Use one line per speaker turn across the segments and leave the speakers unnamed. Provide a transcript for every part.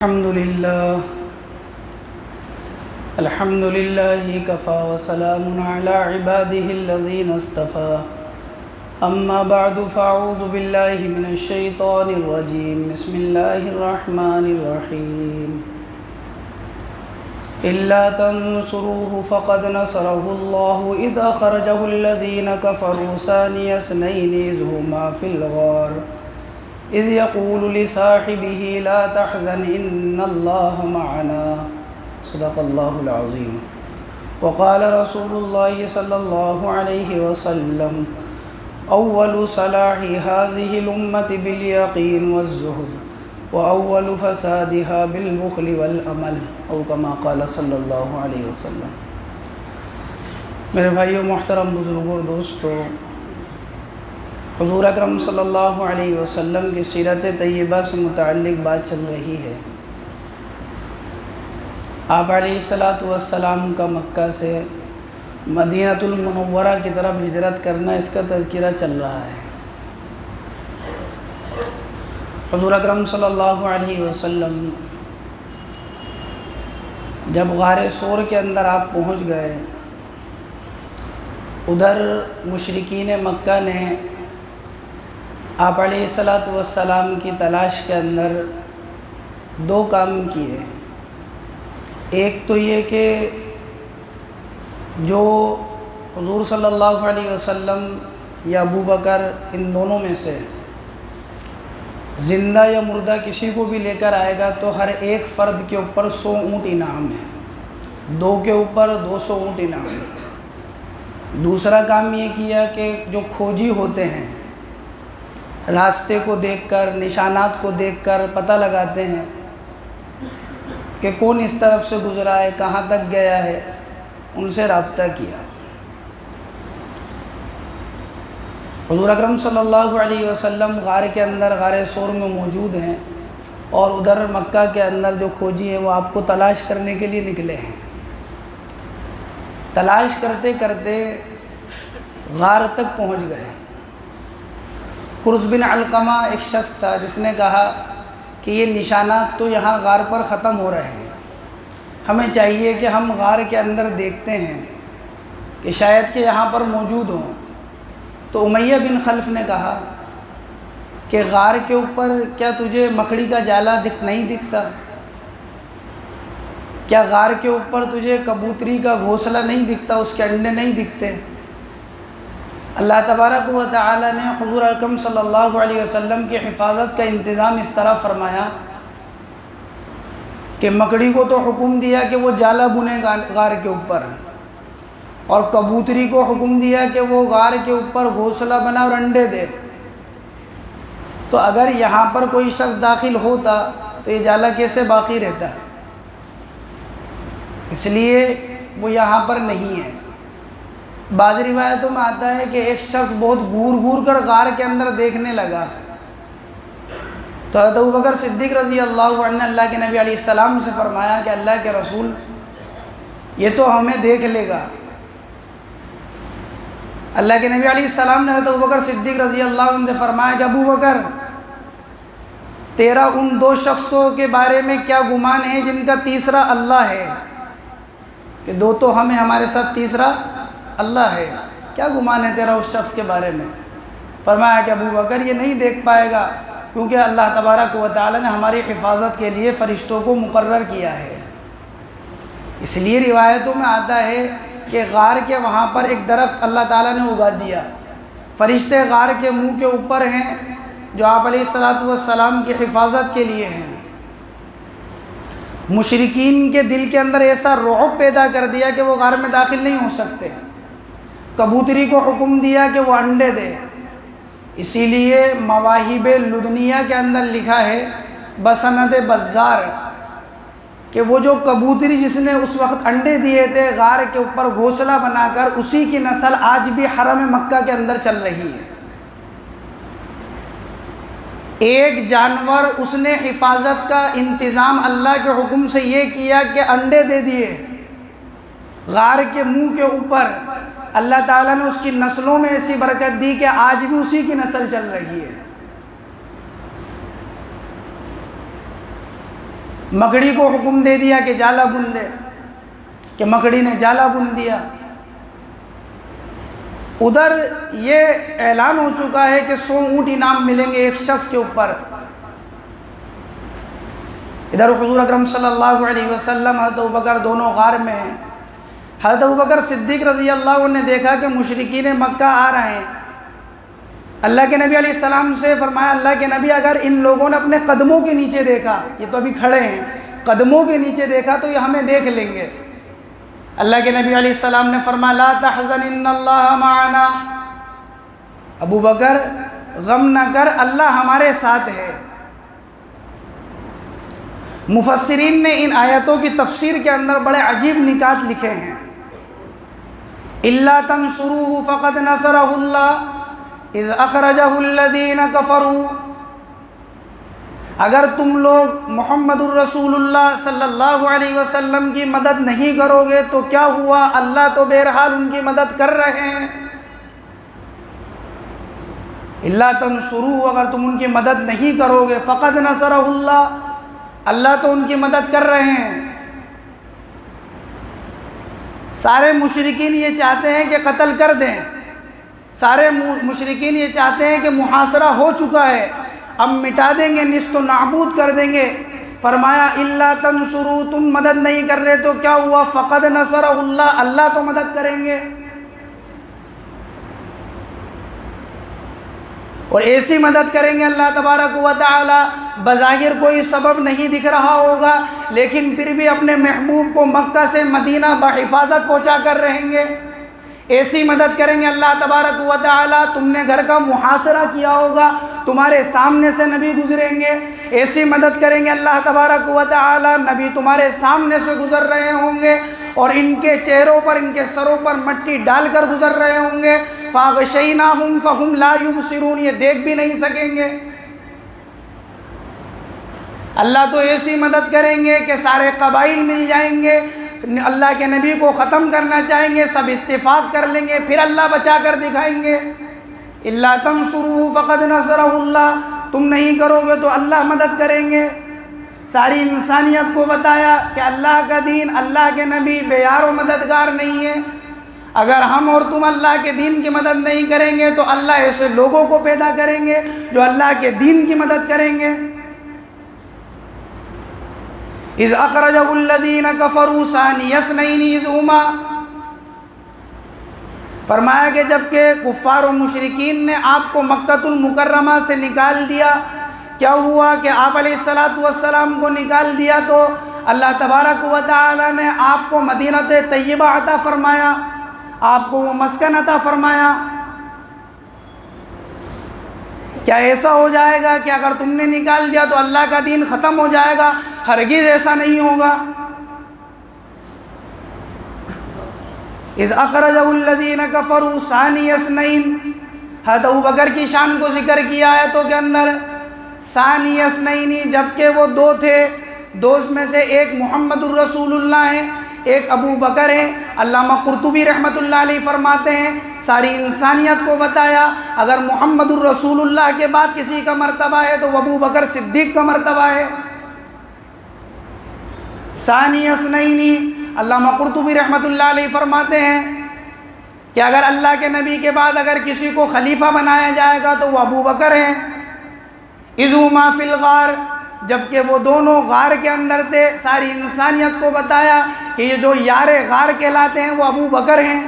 الحمد لله كفى وسلام على عباده الذين اصطفى أما بعد فأعوذ بالله من الشيطان الرجيم بسم الله الرحمن الرحيم إلا تنصروه فقد نصره الله إذ أخرجه الذين كفروا ثاني اثنين إذ هما في الغار إذ يقول لصاحبه لا تحزن إن الله معنا صدق الله العظيم وقال رسول الله صلى الله عليه وسلم أول صلاح هذه الأمة باليقين والزهد وأول فسادها بالبخل والأمل أو كما قال صلی اللہ علیہ وسلم۔ میرے بھائیو، محترم بزرگوں، دوستو، حضور اکرم صلی اللہ علیہ وسلم کی سیرت طیبہ سے متعلق بات چل رہی ہے۔ آپ علیہ السلام کا مکہ سے مدینہ المنورہ کی طرف ہجرت کرنا، اس کا تذکرہ چل رہا ہے۔ حضور اکرم صلی اللہ علیہ وسلم جب غار ثور کے اندر آپ پہنچ گئے، ادھر مشرکین مکہ نے آپ علیہ السلام کی تلاش کے اندر دو کام کیے۔ ایک تو یہ کہ جو حضور صلی اللہ علیہ وسلم یا ابو بکر، ان دونوں میں سے زندہ یا مردہ کسی کو بھی لے کر آئے گا تو ہر ایک فرد کے اوپر 100 اونٹ انعام ہے، 2 کے اوپر 200 اونٹ انعام ہے۔ دوسرا کام یہ کیا کہ جو کھوجی ہوتے ہیں، راستے کو دیکھ کر، نشانات کو دیکھ کر پتہ لگاتے ہیں کہ کون اس طرف سے گزرا ہے، کہاں تک گیا ہے، ان سے رابطہ کیا۔ حضور اکرم صلی اللہ علیہ وسلم غار کے اندر، غار ثور میں موجود ہیں، اور ادھر مکہ کے اندر جو کھوجی ہیں وہ آپ کو تلاش کرنے کے لیے نکلے ہیں۔ تلاش کرتے کرتے غار تک پہنچ گئے۔ قرظ بن علقمہ ایک شخص تھا جس نے کہا کہ یہ نشانات تو یہاں غار پر ختم ہو رہے ہیں، ہمیں چاہیے کہ ہم غار کے اندر دیکھتے ہیں کہ شاید کہ یہاں پر موجود ہوں۔ تو امیہ بن خلف نے کہا کہ غار کے اوپر کیا تجھے مکڑی کا جالا نہیں دکھتا؟ کیا غار کے اوپر تجھے کبوتری کا گھونسلہ نہیں دکھتا، اس کے انڈے نہیں دکھتے؟ اللہ تبارک و تعالی نے حضور اکرم صلی اللہ علیہ وسلم کی حفاظت کا انتظام اس طرح فرمایا کہ مکڑی کو تو حکم دیا کہ وہ جالا بنے غار کے اوپر، اور کبوتری کو حکم دیا کہ وہ غار کے اوپر گھونسلہ بنا اور انڈے دے۔ تو اگر یہاں پر کوئی شخص داخل ہوتا تو یہ جالا کیسے باقی رہتا؟ اس لیے وہ یہاں پر نہیں ہے۔ بعض روایتوں میں آتا ہے کہ ایک شخص بہت گھور گھور کر غار کے اندر دیکھنے لگا، تو حضرت ابوبکر صدیق رضی اللہ عنہ نے اللہ کے نبی علیہ السلام سے فرمایا کہ اللہ کے رسول، یہ تو ہمیں دیکھ لے گا۔ اللہ کے نبی علیہ السلام نے حضرت ابوبکر صدیق رضی اللہ عنہ سے فرمایا کہ ابوبکر، تیرا ان 2 شخصوں کے بارے میں کیا گمان ہے جن کا تیسرا اللہ ہے؟ کہ 2 تو ہمیں، ہمارے ساتھ تیسرا اللہ ہے، کیا گمان ہے تیرا اس شخص کے بارے میں؟ فرمایا کہ ابوبکر یہ نہیں دیکھ پائے گا، کیونکہ اللہ تبارک و تعالی نے ہماری حفاظت کے لیے فرشتوں کو مقرر کیا ہے۔ اس لیے روایتوں میں آتا ہے کہ غار کے وہاں پر ایک درخت اللہ تعالیٰ نے اگا دیا، فرشتے غار کے منہ کے اوپر ہیں جو آپ علیہ السلام کی حفاظت کے لیے ہیں۔ مشرکین کے دل کے اندر ایسا رعب پیدا کر دیا کہ وہ غار میں داخل نہیں ہو سکتے۔ کبوتری کو حکم دیا کہ وہ انڈے دے۔ اسی لیے مواہب لدنیہ کے اندر لکھا ہے بسند بزار کہ وہ جو کبوتری جس نے اس وقت انڈے دیے تھے غار کے اوپر گھونسلہ بنا کر، اسی کی نسل آج بھی حرم مکہ کے اندر چل رہی ہے۔ ایک جانور، اس نے حفاظت کا انتظام اللہ کے حکم سے یہ کیا کہ انڈے دے دیے غار کے منہ کے اوپر، اللہ تعالیٰ نے اس کی نسلوں میں ایسی برکت دی کہ آج بھی اسی کی نسل چل رہی ہے۔ مکڑی کو حکم دے دیا کہ جالا بن دے، کہ مکڑی نے جالا بن دیا۔ ادھر یہ اعلان ہو چکا ہے کہ 100 اونٹ انعام ملیں گے ایک شخص کے اوپر۔ ادھر حضور اکرم صلی اللہ علیہ وسلم حضرت ابوبکر دونوں غار میں ہیں۔ حضرت ابوبکر صدیق رضی اللہ عنہ نے دیکھا کہ مشرکین مکہ آ رہے ہیں۔ اللہ کے نبی علیہ السلام سے فرمایا، اللہ کے نبی اگر ان لوگوں نے اپنے قدموں کے نیچے دیکھا، یہ تو ابھی کھڑے ہیں، قدموں کے نیچے دیکھا تو یہ ہمیں دیکھ لیں گے۔ اللہ کے نبی علیہ السلام نے فرمایا، لا تحزن ان اللہ معنا، ابو بکر غم نہ کر، اللہ ہمارے ساتھ ہے۔ مفسرین نے ان آیتوں کی تفسیر کے اندر بڑے عجیب نکات لکھے ہیں۔ الا تنصروه فقد نصره اللہ اذ اخرجہ الذین کفروا، اگر تم لوگ محمد الرسول اللہ صلی اللہ علیہ وسلم کی مدد نہیں کرو گے تو کیا ہوا، اللہ تو بہرحال ان کی مدد کر رہے ہیں۔ الا تنصروه، اگر تم ان کی مدد نہیں کرو گے، فقد نصرہ اللہ، اللہ تو ان کی مدد کر رہے ہیں۔ سارے مشرکین یہ چاہتے ہیں کہ قتل کر دیں، سارے مشرکین یہ چاہتے ہیں کہ محاصرہ ہو چکا ہے، اب مٹا دیں گے، نیست و نابود کر دیں گے۔ فرمایا الا تنصروا، تم مدد نہیں کر رہے تو کیا ہوا، فقد نصرہ اللہ، اللہ تو مدد کریں گے۔ اور ایسی مدد کریں گے اللہ تبارک و تعالی، بظاہر کوئی سبب نہیں دکھ رہا ہوگا لیکن پھر بھی اپنے محبوب کو مکہ سے مدینہ بحفاظت پہنچا کر رہیں گے۔ ایسی مدد کریں گے اللہ تبارک و تعالی، تم نے گھر کا محاصرہ کیا ہوگا، تمہارے سامنے سے نبی گزریں گے۔ ایسی مدد کریں گے اللہ تبارک و تعالی، نبی تمہارے سامنے سے گزر رہے ہوں گے اور ان کے چہروں پر، ان کے سروں پر مٹی ڈال کر گزر رہے ہوں گے۔ فَغَشَيْنَاهُمْ فَهُمْ لَا يُبْصِرُونَ، یہ دیکھ بھی نہیں سکیں گے۔ اللہ تو ایسی مدد کریں گے کہ سارے قبائل مل جائیں گے، اللہ کے نبی کو ختم کرنا چاہیں گے، سب اتفاق کر لیں گے، پھر اللہ بچا کر دکھائیں گے۔ الا تنصروه فقد نصرہ اللہ، تم نہیں کرو گے تو اللہ مدد کریں گے۔ ساری انسانیت کو بتایا کہ اللہ کا دین، اللہ کے نبی بے یار و مددگار نہیں ہے۔ اگر ہم اور تم اللہ کے دین کی مدد نہیں کریں گے تو اللہ ایسے لوگوں کو پیدا کریں گے جو اللہ کے دین کی مدد کریں گے۔ اذ اخرجہ الذین کفروا ثانی اثنین اذ ہما، فرمایا کہ جب کہ کفار و مشرکین نے آپ کو مکۃ المکرمہ سے نکال دیا، کیا ہوا کہ آپ علیہ السلام کو نکال دیا تو اللہ تبارک و تعالی نے آپ کو مدینہ طیبہ عطا فرمایا، آپ کو وہ مسکن عطا فرمایا۔ کیا ایسا ہو جائے گا کہ اگر تم نے نکال دیا تو اللہ کا دین ختم ہو جائے گا؟ ہرگز ایسا نہیں ہوگا۔ اذ اخرجہ الذین کفروا ثانی اثنین، حضرت ابوبکر کی شان کو ذکر کیا آیتوں کے اندر۔ ثانی اثنین، جبکہ وہ دو تھے، دو میں سے ایک محمد الرسول اللہ ہیں، ایک ابو بکر ہیں۔ علامہ قرطبی رحمۃ اللہ علیہ فرماتے ہیں ساری انسانیت کو بتایا، اگر محمد الرسول اللہ کے بعد کسی کا مرتبہ ہے تو وہ ابو بکر صدیق کا مرتبہ ہے۔ ثانی اثنین، علامہ قرطبی رحمۃ اللہ علیہ فرماتے ہیں کہ اگر اللہ کے نبی کے بعد اگر کسی کو خلیفہ بنایا جائے گا تو وہ ابو بکر ہیں۔ اذ ہما فی الغار، جبکہ وہ دونوں غار کے اندر تھے، ساری انسانیت کو بتایا کہ یہ جو یار غار کہلاتے ہیں وہ ابو بکر ہیں۔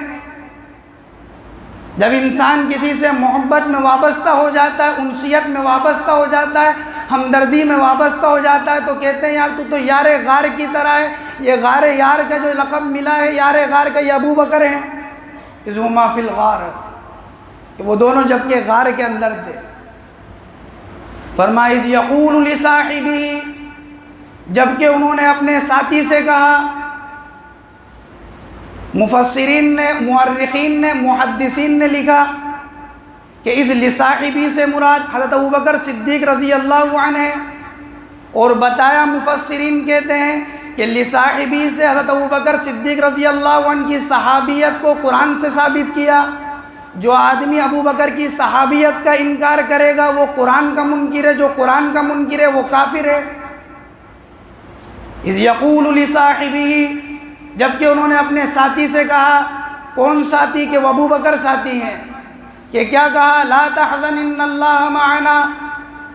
جب انسان کسی سے محبت میں وابستہ ہو جاتا ہے، انسیت میں وابستہ ہو جاتا ہے، ہمدردی میں وابستہ ہو جاتا ہے تو کہتے ہیں یار تو یار غار کی طرح ہے۔ یہ غار یار کا جو لقب ملا ہے یار غار کا، یہ ابو بکر ہیں۔ اذ ہما فی الغار، کہ وہ دونوں جبکہ غار کے اندر تھے۔ فرمایا اذ یقول لصاحبہ، جبکہ انہوں نے اپنے ساتھی سے کہا۔ مفسرین نے، مورخین نے، محدثین نے لکھا کہ اذ لصاحبہ سے مراد حضرت ابوبکر صدیق رضی اللہ عنہ ہے، اور بتایا مفسرین کہتے ہیں کہ لصاحبہ سے حضرت ابوبکر صدیق رضی اللہ عنہ کی صحابیت کو قرآن سے ثابت کیا۔ جو آدمی ابو بکر کی صحابیت کا انکار کرے گا وہ قرآن کا منکر ہے، جو قرآن کا منکر ہے وہ کافر ہے۔ اذ یقول لصاحبہ، جبکہ انہوں نے اپنے ساتھی سے کہا، کون ساتھی؟ کہ وہ ابو بکر ساتھی ہیں، کہ کیا کہا؟ لا تحزن ان اللہ معنا،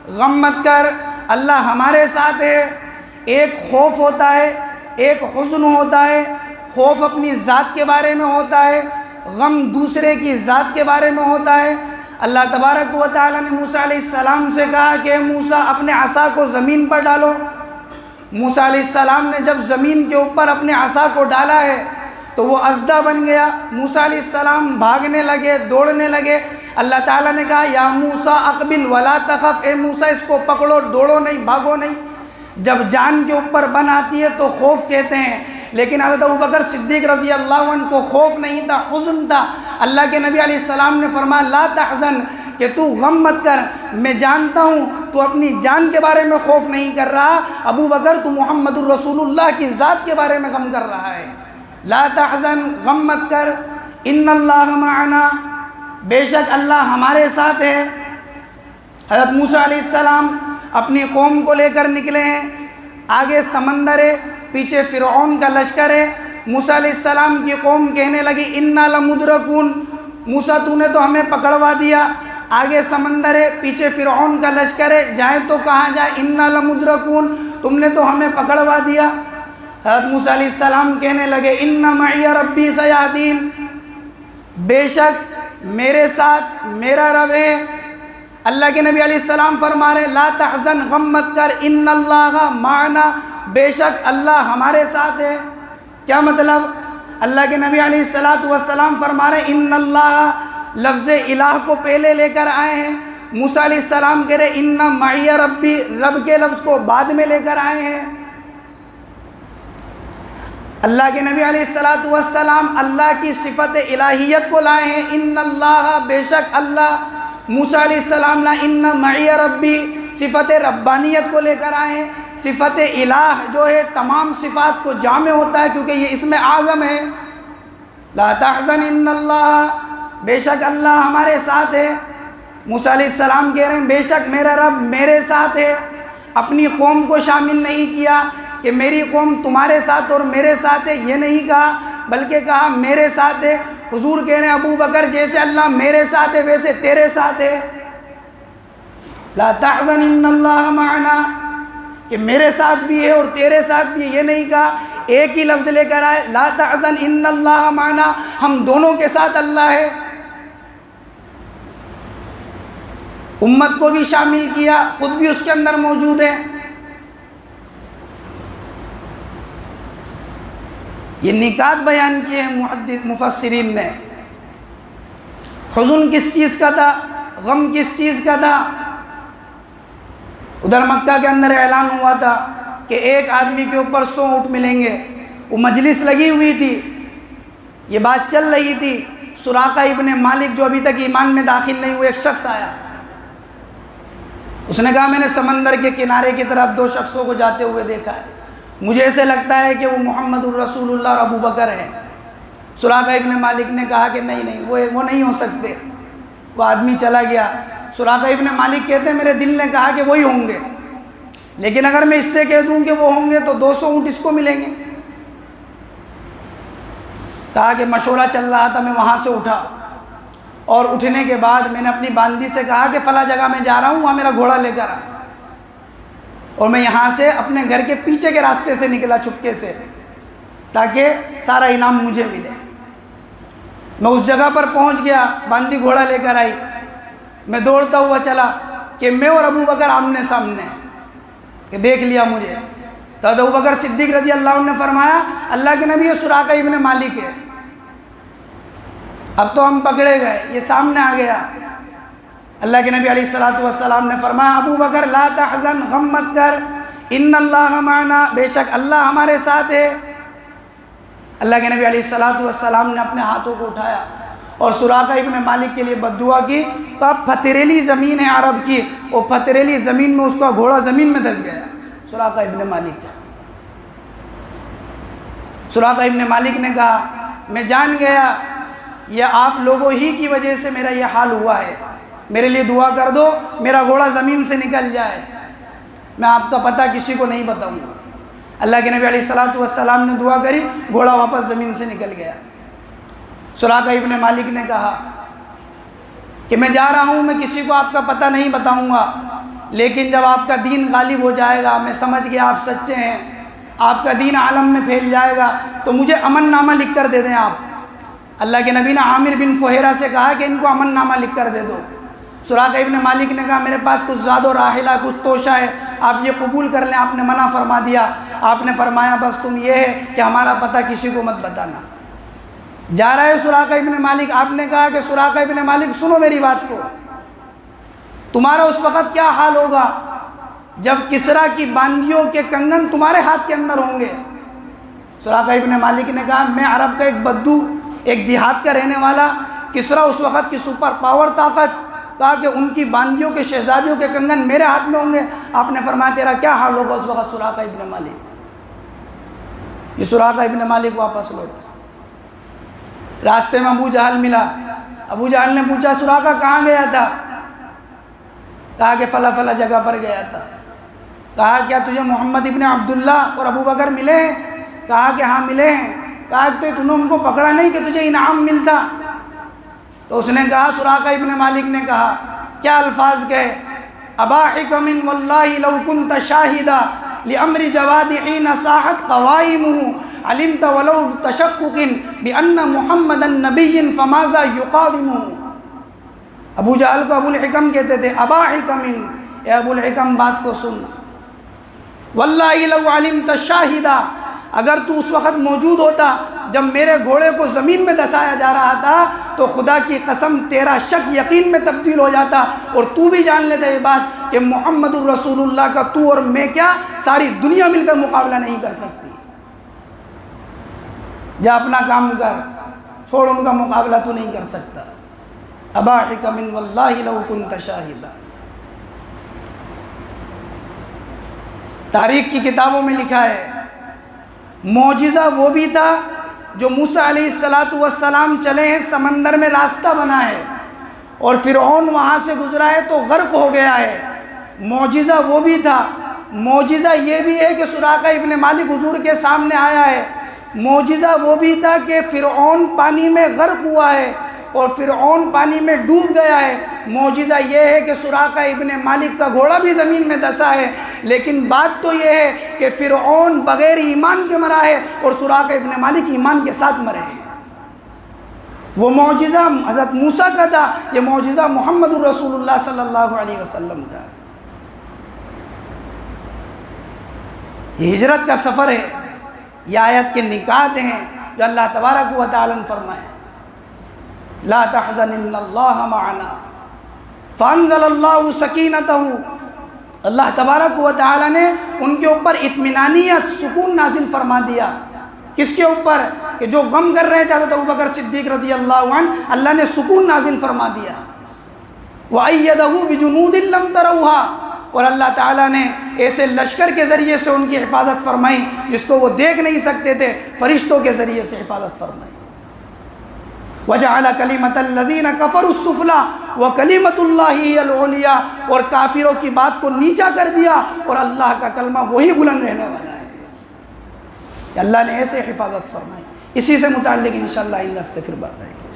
غم مت کر، اللہ ہمارے ساتھ ہے۔ ایک خوف ہوتا ہے، ایک حزن ہوتا ہے، خوف اپنی ذات کے بارے میں ہوتا ہے، غم دوسرے کی ذات کے بارے میں ہوتا ہے۔ اللہ تبارک و تعالیٰ نے موسیٰ علیہ السلام سے کہا کہ موسیٰ اپنے عصا کو زمین پر ڈالو۔ موسیٰ علیہ السلام نے جب زمین کے اوپر اپنے عصا کو ڈالا ہے تو وہ اژدھا بن گیا۔ موسیٰ علیہ السلام بھاگنے لگے، دوڑنے لگے۔ اللہ تعالیٰ نے کہا یا موسیٰ اقبل ولا تخف، اے موسیٰ اس کو پکڑو، دوڑو نہیں، بھاگو نہیں۔ جب جان کے اوپر بن آتی ہے تو خوف کہتے ہیں، لیکن حضرت ابوبکر صدیق رضی اللہ عنہ کو خوف نہیں تھا، حزن تھا۔ اللہ کے نبی علیہ السلام نے فرمایا لا تحزن، کہ تو غم مت کر، میں جانتا ہوں تو اپنی جان کے بارے میں خوف نہیں کر رہا، ابو بکر تو محمد الرسول اللہ کی ذات کے بارے میں غم کر رہا ہے۔ لا تحزن، غم مت کر، ان اللہ معنا، بے شک اللہ ہمارے ساتھ ہے۔ حضرت موسیٰ علیہ السلام اپنی قوم کو لے کر نکلے ہیں، آگے سمندر ہے، پیچھے فرعون کا لشکر ہے۔ موسیٰ علیہ السلام کی قوم کہنے لگی انا لمدرکون، موسیٰ تو نے تو ہمیں پکڑوا دیا، آگے سمندر ہے، پیچھے فرعون کا لشکر ہے، جائیں تو کہاں جائیں، انا لمدرکون، تم نے تو ہمیں پکڑوا دیا۔ حضرت موسیٰ علیہ السلام کہنے لگے ان معی ربی سیہدین، بے شک میرے ساتھ میرا رب ہے۔ اللہ کے نبی علیہ السلام فرما رہے لا تحزن، غم مت کر، ان اللہ معنا، بے شک اللہ ہمارے ساتھ ہے۔ کیا مطلب؟ اللہ کے نبی علیہ السلام فرما رہے ان اللہ، لفظ الہ کو پہلے لے کر آئے ہیں۔ موسیٰ علیہ السلام کہہ رہے ان معی ربی، رب کے لفظ کو بعد میں لے کر آئے ہیں۔ اللہ کے نبی علیہ السلام اللہ کی صفت الہیت کو لائے ہیں، ان اللہ، بے شک اللہ۔ موسیٰ علیہ السلام لا ان معی ربی، صفت ربانیت کو لے کر آئے ہیں۔ صفت الہ جو ہے تمام صفات کو جامع ہوتا ہے کیونکہ یہ اسم اعظم ہے۔ لا تحزن ان اللہ، بے شک اللہ ہمارے ساتھ ہے۔ موسیٰ علیہ السلام کہہ رہے ہیں بے شک میرا رب میرے ساتھ ہے۔ اپنی قوم کو شامل نہیں کیا کہ میری قوم تمہارے ساتھ اور میرے ساتھ ہے، یہ نہیں کہا، بلکہ کہا میرے ساتھ ہے۔ حضور کہہ رہے ہیں ابو بکر جیسے اللہ میرے ساتھ ہے ویسے تیرے ساتھ ہے۔ لا تحزن ان اللہ معنا، کہ میرے ساتھ بھی ہے اور تیرے ساتھ بھی ہے، یہ نہیں کہا، ایک ہی لفظ لے کر آئے لا تحزن ان اللہ معنا، ہم دونوں کے ساتھ اللہ ہے۔ امت کو بھی شامل کیا، خود بھی اس کے اندر موجود ہے۔ یہ نکات بیان کیے ہیں محدث مفسرین نے۔ حزن کس چیز کا تھا، غم کس چیز کا تھا؟ ادھر مکہ کے اندر اعلان ہوا تھا کہ ایک آدمی کے اوپر 100 اونٹ ملیں گے، وہ مجلس لگی ہوئی تھی، یہ بات چل رہی تھی۔ سراقہ ابن مالک جو ابھی تک ایمان میں داخل نہیں ہوئے، ایک شخص آیا، اس نے کہا میں نے سمندر کے کنارے کی طرف 2 شخصوں کو جاتے ہوئے دیکھا ہے، مجھے ایسے لگتا ہے کہ وہ محمد الرسول اللہ اور ابو بکر ہیں۔ سراقہ ابن مالک نے کہا کہ نہیں وہ نہیں ہو سکتے۔ وہ آدمی چلا گیا۔ سراقہ ابن مالک کہتے ہیں میرے دل نے کہا کہ وہی ہوں گے، لیکن اگر میں اس سے کہہ دوں کہ وہ ہوں گے تو 200 اونٹ اس کو ملیں گے۔ کہا کہ مشورہ چل رہا تھا، میں وہاں سے اٹھا، اور اٹھنے کے بعد میں نے اپنی باندی سے کہا کہ فلاں جگہ میں جا رہا ہوں، وہاں میرا گھوڑا لے کر آ، اور میں یہاں سے اپنے گھر کے پیچھے کے راستے سے نکلا چپکے سے تاکہ سارا انعام مجھے ملے۔ میں اس جگہ پر پہنچ گیا، باندی گھوڑا لے کر آئی، میں دوڑتا ہوا چلا کہ میں اور ابو بکر آمنے سامنے ہیں کہ دیکھ لیا مجھے۔ تو ابو بکر صدیق رضی اللہ عنہ نے فرمایا اللہ کے نبی یہ سراقہ ابن مالک ہے، اب تو ہم پکڑے گئے، یہ سامنے آ گیا۔ اللہ کے نبی علیہ السلام نے فرمایا ابو بکر لا تحزن، غم مت کر، ان اللہ معنا، بے شک اللہ ہمارے ساتھ ہے۔ اللہ کے نبی علیہ السلام نے اپنے ہاتھوں کو اٹھایا اور سراقہ ابن مالک کے لیے بد دعا کی، تو اب پتھریلی زمین ہے عرب کی، وہ پتھریلی زمین میں اس کا گھوڑا زمین میں دھس گیا۔ سراقہ ابن مالک کا، سراقہ ابن مالک نے کہا میں جان گیا یہ آپ لوگوں ہی کی وجہ سے میرا یہ حال ہوا ہے، میرے لیے دعا کر دو میرا گھوڑا زمین سے نکل جائے، میں آپ کا پتہ کسی کو نہیں بتاؤں گا۔ اللہ کے نبی علیہ الصلوۃ والسلام نے دعا کری، گھوڑا واپس زمین سے نکل گیا۔ سراقہ ابن مالک نے کہا کہ میں جا رہا ہوں، میں کسی کو آپ کا پتہ نہیں بتاؤں گا، لیکن جب آپ کا دین غالب ہو جائے گا، میں سمجھ گیا آپ سچے ہیں، آپ کا دین عالم میں پھیل جائے گا، تو مجھے امن نامہ لکھ کر دے دیں آپ۔ اللہ کے نبی نے عامر بن فہیرہ سے کہا کہ ان کو امن نامہ لکھ کر دے دو۔ سراقہ ابن مالک نے کہا میرے پاس کچھ زاد و راحلہ، کچھ توشہ ہے، آپ یہ قبول کر لیں۔ آپ نے منع فرما دیا۔ آپ نے فرمایا بس تم یہ ہے کہ ہمارا پتہ کسی کو مت بتانا۔ جا رہے سراقہ ابن مالک، آپ نے کہا کہ سراقہ ابن مالک سنو میری بات کو، تمہارا اس وقت کیا حال ہوگا جب کسریٰ کی باندیوں کے کنگن تمہارے ہاتھ کے اندر ہوں گے۔ سراقہ ابن مالک نے کہا میں عرب کا ایک بدو، ایک دیہات کا رہنے والا، کسریٰ اس وقت کی سپر پاور طاقت، کہا کہ ان کی باندیوں کے شہزادیوں کے کنگن میرے ہاتھ میں ہوں گے۔ آپ نے فرمایا تیرا کیا حال ہوگا اس وقت سراقہ ابن مالک۔ یہ سراقہ ابن مالک واپس لوٹا۔ راستے میں ابو جہل ملا۔ ابو جہل نے پوچھا سراقہ کہاں گیا تھا؟ کہا کہ فلاں فلاں جگہ پر گیا تھا۔ کہا کیا تجھے محمد ابن عبداللہ اور ابو بکر ملے ہیں؟ کہا کہ ہاں ملے ہیں۔ کہا کہ تم نے ان کو پکڑا نہیں کہ تجھے انعام ملتا؟ تو اس نے کہا، سراقہ ابن مالک نے کہا کیا الفاظ کہے، ابا حکم واللہ لو کنت شاہدا لامر جواد حین صاحت قوائمہ علمت ولو تشقق بان محمدا نبی فماذا یقاومہ۔ ابو جہل کو ابو الحکم کہتے تھے۔ ابا حکم، اے ابو الحکم بات کو سن، واللہ لو علمت شاہدا، اگر تو اس وقت موجود ہوتا جب میرے گھوڑے کو زمین میں دسایا جا رہا تھا تو خدا کی قسم تیرا شک یقین میں تبدیل ہو جاتا، اور تو بھی جان لیتا یہ بات کہ محمد الرسول اللہ کا تو اور میں کیا ساری دنیا مل کر مقابلہ نہیں کر سکتی۔ جا اپنا کام کر، چھوڑ، ان کا مقابلہ تو نہیں کر سکتا۔ ابا حکم واللہ لو کنت شاہدا۔ تاریخ کی کتابوں میں لکھا ہے معجزہ وہ بھی تھا جو موسیٰ علیہ السلام چلے ہیں، سمندر میں راستہ بنا ہے اور فرعون وہاں سے گزرا ہے تو غرق ہو گیا ہے۔ معجزہ وہ بھی تھا، معجزہ یہ بھی ہے کہ سراقہ ابن مالک حضور کے سامنے آیا ہے۔ معجزہ وہ بھی تھا کہ فرعون پانی میں غرق ہوا ہے اور فرعون پانی میں ڈوب گیا ہے۔ معجزہ یہ ہے کہ سراقہ ابن مالک کا گھوڑا بھی زمین میں دسا ہے، لیکن بات تو یہ ہے کہ فرعون بغیر ایمان کے مرا ہے اور سراقہ ابن مالک ایمان کے ساتھ مرے ہیں۔ وہ معجزہ حضرت موسیٰ کا تھا، یہ معجزہ محمد الرسول اللہ صلی اللہ علیہ وسلم کا ہے۔ یہ ہجرت کا سفر ہے، یہ آیت کے نکات ہیں جو اللہ تبارک و تعالیٰ نے فرمائے لا تحزن ان اللہ معنا فانزل اللہ سکینتہ۔ اللہ تبارک و تعالیٰ نے ان کے اوپر اطمینانیت، سکون نازل فرما دیا۔ کس کے اوپر؟ کہ جو غم کر رہے تھے حضرت ابوبکر صدیق رضی اللہ عنہ، اللہ نے سکون نازل فرما دیا۔ وَأَيَّدَهُ بِجُنُودٍ لَمْ تَرَوْهَا، اور اللہ تعالیٰ نے ایسے لشکر کے ذریعے سے ان کی حفاظت فرمائی جس کو وہ دیکھ نہیں سکتے تھے، فرشتوں کے ذریعے سے حفاظت فرمائی۔ وَجَعَلَ كَلِمَةَ الَّذِينَ كَفَرُوا السُّفْلَىٰ وَكَلِمَةُ اللَّهِ هِيَ الْعُلْيَا، اور کافروں کی بات کو نیچا کر دیا اور اللہ کا کلمہ وہی بلند رہنے والا ہے۔ اللہ نے ایسے حفاظت فرمائی۔ اسی سے متعلق انشاءاللہ ان ہفتے پھر بات آئے گی۔